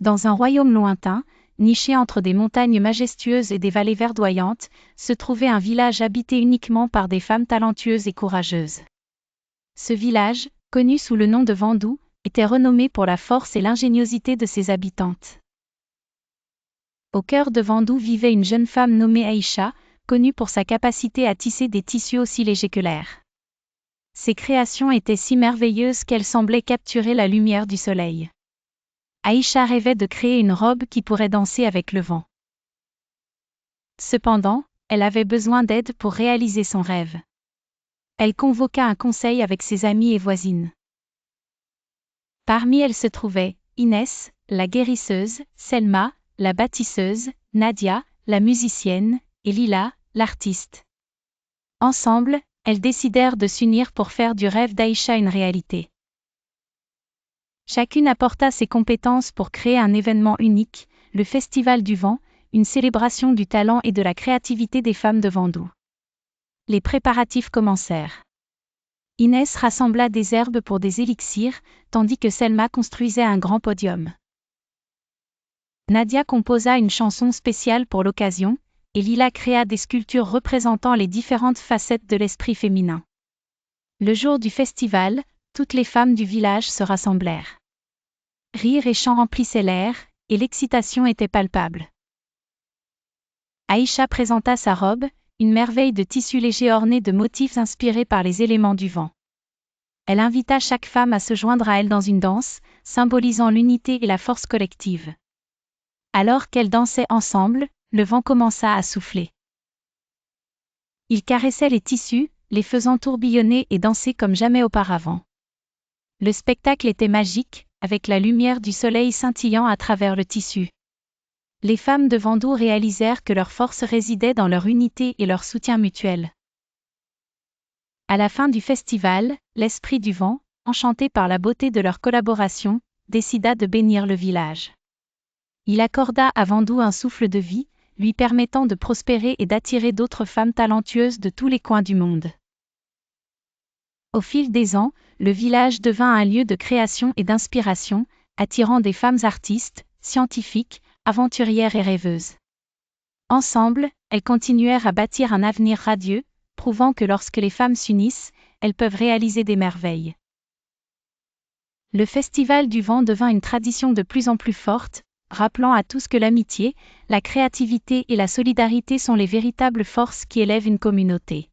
Dans un royaume lointain, niché entre des montagnes majestueuses et des vallées verdoyantes, se trouvait un village habité uniquement par des femmes talentueuses et courageuses. Ce village, connu sous le nom de Vendou, était renommé pour la force et l'ingéniosité de ses habitantes. Au cœur de Vendou vivait une jeune femme nommée Aïcha, connue pour sa capacité à tisser des tissus aussi légers que l'air. Ses créations étaient si merveilleuses qu'elles semblaient capturer la lumière du soleil. Aïcha rêvait de créer une robe qui pourrait danser avec le vent. Cependant, elle avait besoin d'aide pour réaliser son rêve. Elle convoqua un conseil avec ses amies et voisines. Parmi elles se trouvaient Inès, la guérisseuse, Selma, la bâtisseuse, Nadia, la musicienne, et Lila, l'artiste. Ensemble, elles décidèrent de s'unir pour faire du rêve d'Aïcha une réalité. Chacune apporta ses compétences pour créer un événement unique, le Festival du Vent, une célébration du talent et de la créativité des femmes de Vendou. Les préparatifs commencèrent. Inès rassembla des herbes pour des élixirs, tandis que Selma construisait un grand podium. Nadia composa une chanson spéciale pour l'occasion, et Lila créa des sculptures représentant les différentes facettes de l'esprit féminin. Le jour du festival, toutes les femmes du village se rassemblèrent. Rires et chants remplissaient l'air, et l'excitation était palpable. Aïcha présenta sa robe, une merveille de tissu léger orné de motifs inspirés par les éléments du vent. Elle invita chaque femme à se joindre à elle dans une danse, symbolisant l'unité et la force collective. Alors qu'elles dansaient ensemble, le vent commença à souffler. Il caressait les tissus, les faisant tourbillonner et danser comme jamais auparavant. Le spectacle était magique, avec la lumière du soleil scintillant à travers le tissu. Les femmes de Vendou réalisèrent que leur force résidait dans leur unité et leur soutien mutuel. À la fin du festival, l'esprit du vent, enchanté par la beauté de leur collaboration, décida de bénir le village. Il accorda à Vendou un souffle de vie, lui permettant de prospérer et d'attirer d'autres femmes talentueuses de tous les coins du monde. Au fil des ans, le village devint un lieu de création et d'inspiration, attirant des femmes artistes, scientifiques, aventurières et rêveuses. Ensemble, elles continuèrent à bâtir un avenir radieux, prouvant que lorsque les femmes s'unissent, elles peuvent réaliser des merveilles. Le Festival du Vent devint une tradition de plus en plus forte, rappelant à tous que l'amitié, la créativité et la solidarité sont les véritables forces qui élèvent une communauté.